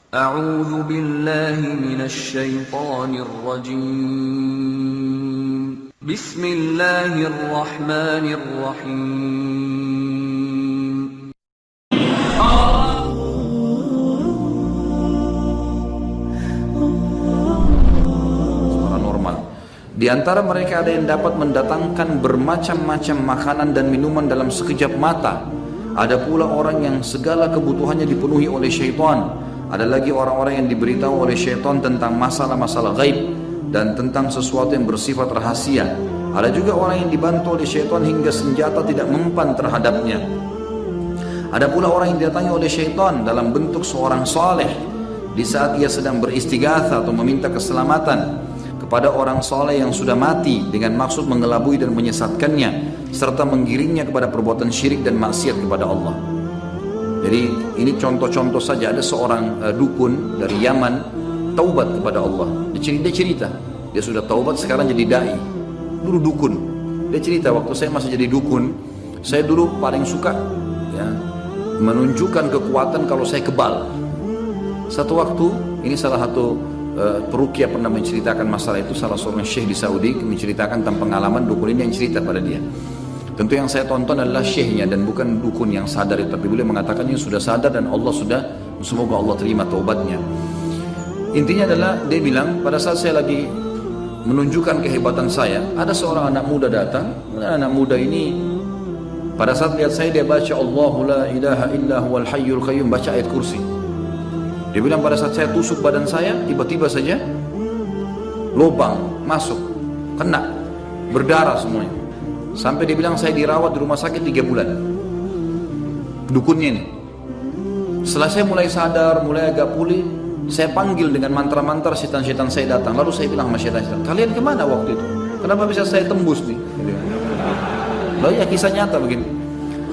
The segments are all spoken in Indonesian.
أعوذ بالله من الشيطان الرجيم بسم الله الرحمن الرحيم Normal. Di antara mereka ada yang dapat mendatangkan bermacam-macam makanan dan minuman dalam sekejap mata. Ada pula orang yang segala kebutuhannya dipenuhi oleh syaitan. Ada lagi orang-orang yang diberitahu oleh syaitan tentang masalah-masalah gaib dan tentang sesuatu yang bersifat rahasia. Ada juga orang yang dibantu oleh syaitan hingga senjata tidak mempan terhadapnya. Ada pula orang yang didatangi oleh syaitan dalam bentuk seorang saleh di saat ia sedang beristighatsah atau meminta keselamatan kepada orang saleh yang sudah mati dengan maksud mengelabui dan menyesatkannya serta menggiringnya kepada perbuatan syirik dan maksiat kepada Allah. Jadi ini contoh-contoh saja. Ada seorang dukun dari Yaman taubat kepada Allah. Dia cerita dia sudah taubat, sekarang jadi dai. Dulu dukun. Dia cerita, waktu saya masih jadi dukun, saya dulu paling suka ya, menunjukkan kekuatan kalau saya kebal. Satu waktu, ini salah satu peruqyah pernah menceritakan masalah itu. Salah seorang syekh di Saudi menceritakan tentang pengalaman dukun ini yang cerita pada dia. Tentu yang saya tonton adalah syekhnya dan bukan dukun yang sadar itu, tapi beliau mengatakannya sudah sadar dan Allah sudah, semoga Allah terima taubatnya. Intinya adalah dia bilang, pada saat saya lagi menunjukkan kehebatan saya, ada seorang anak muda datang. Anak muda ini pada saat lihat saya, dia baca Allahu la ilaha illa huwal hayyul qayyum, baca ayat kursi. Dia bilang pada saat saya tusuk badan saya, tiba-tiba saja lubang masuk, kena, berdarah semuanya. Sampai dia bilang saya dirawat di rumah sakit 3 bulan. Dukunnya ini. Setelah saya mulai sadar, mulai agak pulih, saya panggil dengan mantra-mantra, setan-setan saya datang. Lalu saya bilang sama setan-setan, kalian kemana waktu itu? Kenapa bisa saya tembus nih? Lalu ya kisah nyata begini.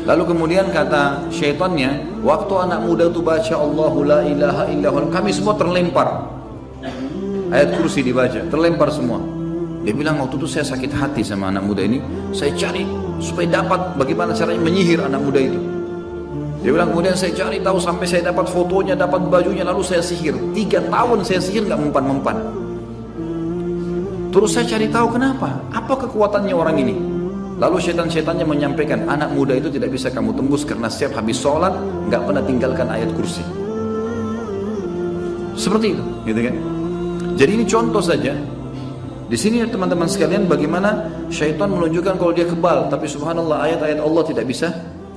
Lalu kemudian kata syaitannya, waktu anak muda itu baca Allahu la ilaha illallah, kami semua terlempar. Ayat kursi dibaca, terlempar semua. Dia bilang waktu itu saya sakit hati sama anak muda ini. Saya cari supaya dapat bagaimana caranya menyihir anak muda itu. Dia bilang kemudian saya cari tahu sampai saya dapat fotonya, dapat bajunya, lalu saya sihir. 3 tahun saya sihir nggak mempan-mempan. Terus saya cari tahu kenapa, apa kekuatannya orang ini. Lalu setan-setannya menyampaikan, anak muda itu tidak bisa kamu tembus karena setiap habis sholat nggak pernah tinggalkan ayat kursi. Seperti itu, gitu kan? Jadi ini contoh saja. Di sini teman-teman sekalian, bagaimana syaitan menunjukkan kalau dia kebal, tapi subhanallah ayat-ayat Allah tidak bisa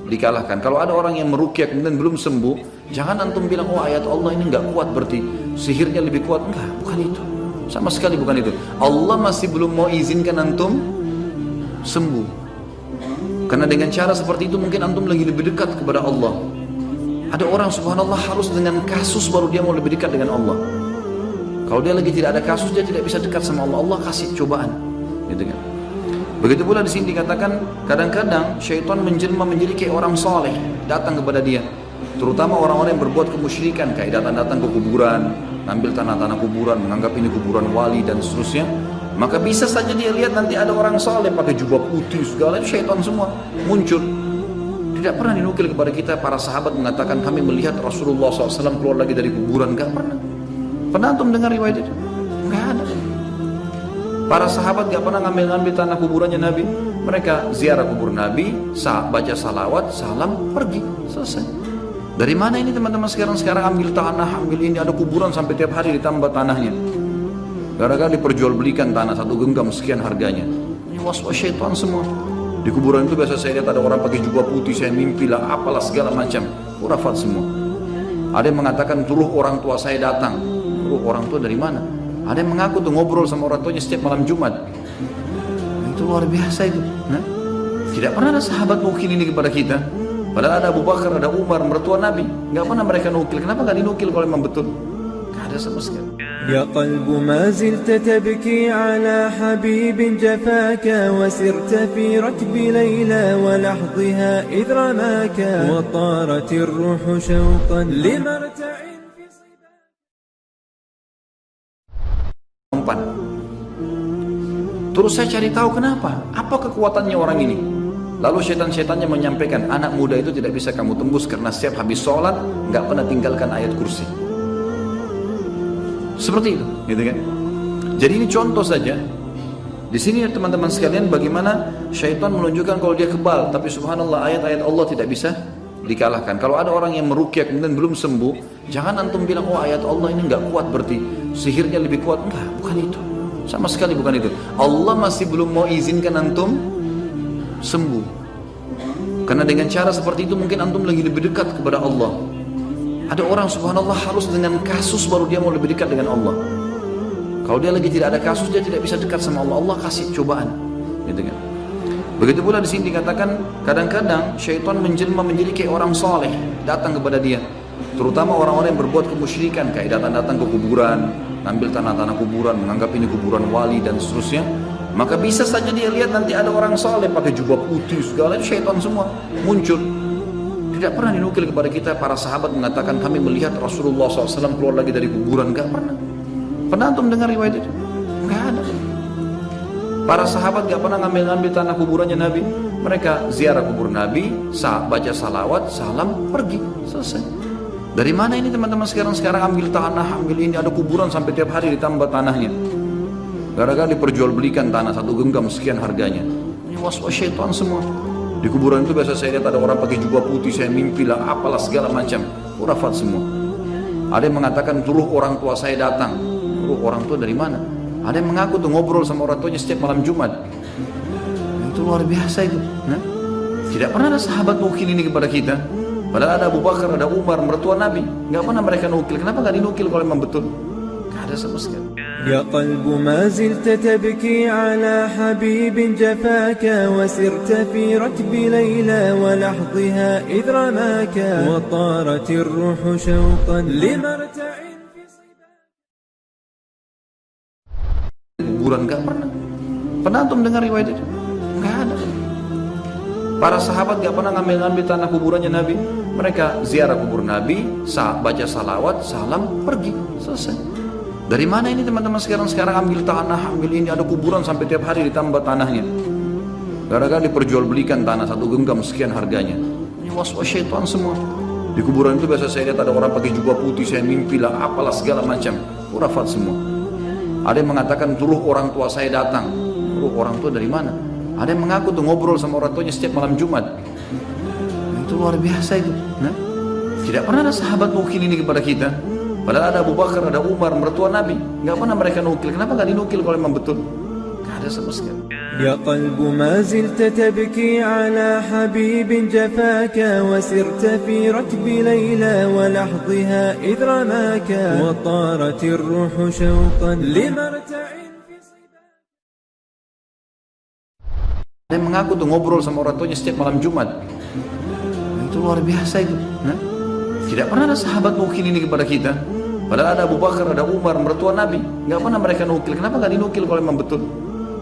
dikalahkan. Kalau ada orang yang meruqyah kemudian belum sembuh, jangan antum bilang oh ayat Allah ini nggak kuat berarti sihirnya lebih kuat. Enggak, bukan itu. Sama sekali bukan itu. Allah masih belum mau izinkan antum sembuh. Karena dengan cara seperti itu mungkin antum lagi lebih dekat kepada Allah. Ada orang subhanallah harus dengan kasus baru dia mau lebih dekat dengan Allah. Kalau dia lagi tidak ada kasus, dia tidak bisa dekat sama Allah. Allah kasih cobaan, gitu kan? Begitu pula di sini dikatakan, kadang-kadang syaitan menjelma menjadi kayak orang soleh, datang kepada dia. Terutama orang-orang yang berbuat kemusyrikan, kayak datang-datang ke kuburan, ngambil tanah-tanah kuburan, menganggap ini kuburan wali dan seterusnya. Maka bisa saja dia lihat nanti ada orang soleh pakai jubah putih segala, itu syaitan semua muncul. Tidak pernah dinukil kepada kita para sahabat mengatakan kami melihat Rasulullah SAW keluar lagi dari kuburan, nggak pernah. Pernah antum dengar riwayat itu? Enggak ada. Para sahabat gak pernah ngambil-ngambil tanah kuburannya Nabi. Mereka ziarah kubur Nabi, baca salawat, salam, pergi, selesai. Dari mana ini teman-teman sekarang ambil tanah, ambil ini, ada kuburan sampai tiap hari ditambah tanahnya. Gara-gara diperjualbelikan tanah 1 genggam sekian harganya. Ini was-was syaitan semua. Di kuburan itu biasa saya lihat ada orang pakai jubah putih, saya mimpi lah, apalah segala macam. Khurafat semua. Ada yang mengatakan turuh orang tua saya datang. Orang tua dari mana? Ada yang mengaku tuh ngobrol sama orang tuanya setiap malam Jumat. Itu luar biasa itu. Nah, tidak pernah ada sahabat nukil ini kepada kita. Padahal ada Abu Bakar, ada Umar, mertua Nabi. Gak pernah mereka nukil. Kenapa gak dinukil kalau memang betul? Gak ada sama sekali. يا قلب ما زلت تبكي على حبيب جفاك وسرت في ركب ليلى ولحظها إذ رماك وطارت الروح شوقا لمرتع في صباك. Terus saya cari tahu kenapa, apa kekuatannya orang ini. Lalu setan-setannya menyampaikan, anak muda itu tidak bisa kamu tembus karena setiap habis sholat nggak pernah tinggalkan ayat kursi. Seperti itu, gitu kan? Jadi ini contoh saja. Di sini teman-teman sekalian bagaimana syaitan menunjukkan kalau dia kebal, tapi subhanallah ayat-ayat Allah tidak bisa dikalahkan. Kalau ada orang yang meruqyah kemudian belum sembuh, jangan antum bilang oh ayat Allah ini nggak kuat berarti sihirnya lebih kuat. Enggak, bukan itu. Sama sekali bukan itu. Allah masih belum mau izinkan antum sembuh. Karena dengan cara seperti itu mungkin antum lagi lebih dekat kepada Allah. Ada orang subhanallah harus dengan kasus baru dia mau lebih dekat dengan Allah. Kalau dia lagi tidak ada kasus, dia tidak bisa dekat sama Allah. Allah kasih cobaan, gitu kan? Begitu pula di sini dikatakan kadang-kadang syaitan menjelma menjadi kayak orang saleh datang kepada dia. Terutama orang-orang yang berbuat kemusyrikan, kayak datang-datang ke kuburan, ngambil tanah-tanah kuburan, menganggap ini kuburan wali dan seterusnya. Maka bisa saja dia lihat nanti ada orang saleh pakai jubah putih segala, itu syaitan semua muncul. Tidak pernah dinukil kepada kita para sahabat mengatakan kami melihat Rasulullah SAW keluar lagi dari kuburan. Enggak pernah. Pernah antum dengar riwayat itu? Enggak ada. Para sahabat enggak pernah ngambil-ngambil tanah kuburannya Nabi. Mereka ziarah kubur Nabi, baca salawat, salam, pergi, selesai. Dari mana ini teman-teman sekarang ambil tanah, ambil ini, ada kuburan sampai tiap hari ditambah tanahnya. Gara-gara diperjualbelikan tanah 1 genggam sekian harganya. Ini was-was syaitan semua. Di kuburan itu biasa saya lihat ada orang pakai jubah putih, saya mimpi lah, apalah segala macam. Khurafat semua. Ada yang mengatakan turuh orang tua saya datang. Turuh orang tua dari mana? Ada yang mengaku tuh ngobrol sama orang tuanya setiap malam Jumat. Itu luar biasa itu. Nah, tidak pernah ada sahabat nukil ini kepada kita. Padahal ada Abu Bakar, ada Umar, mertua Nabi. Nggak pernah mereka nukil. Kenapa nggak dinukil kalau memang betul? Nggak ada sama sekali. يا قلب ما زلت تبكي على حبيب جفاك وسرت في ركب ليلى ولحظها إذ رماك وطارت الروح شوقا لمرتع في صباك. Kuburan nggak pernah. Pernah antum dengar riwayat itu? Nggak ada. Para sahabat nggak pernah ngambil-ngambil tanah kuburannya Nabi. Mereka ziarah kubur Nabi, baca salawat, salam, pergi, selesai. Dari mana ini teman-teman sekarang ambil tanah, ambil ini, ada kuburan sampai tiap hari ditambah tanahnya. Gara-gara diperjualbelikan tanah 1 genggam sekian harganya. Ini was-was syaitan semua. Di kuburan itu biasa saya lihat ada orang pakai jubah putih, saya mimpi lah, apalah segala macam. Khurafat semua. Ada yang mengatakan turuh orang tua saya datang. Turuh orang tua dari mana? Ada yang mengaku tuh ngobrol sama orang tuanya setiap malam Jumat. Itu luar biasa itu. Nah, tidak pernah ada sahabat nukil ini kepada kita. Padahal ada Abu Bakar, ada Umar, mertua Nabi. Nggak pernah mereka nukil. Kenapa nggak dinukil kalau memang betul? Nggak ada sama sekali. يا قلب ما زلت تبكي على حبيب جفاك وسرت في ركب ليلى ولحظها إذ رماك وطارت الروح شوقا لمرتع في صباك. Ada yang mengaku tuh ngobrol sama orang tuanya setiap malam Jumat. Itu luar biasa itu. Nah, tidak pernah ada sahabat nukil ini kepada kita. Padahal ada Abu Bakar, ada Umar, mertua Nabi. Nggak pernah mereka nukil. Kenapa nggak dinukil kalau memang betul?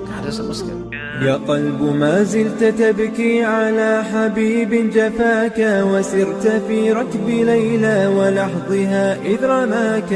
Nggak ada sama sekali. يا قلب ما زلت تبكي على حبيب جفاك وسرت في ركب ليلى ولحظها إذ رماك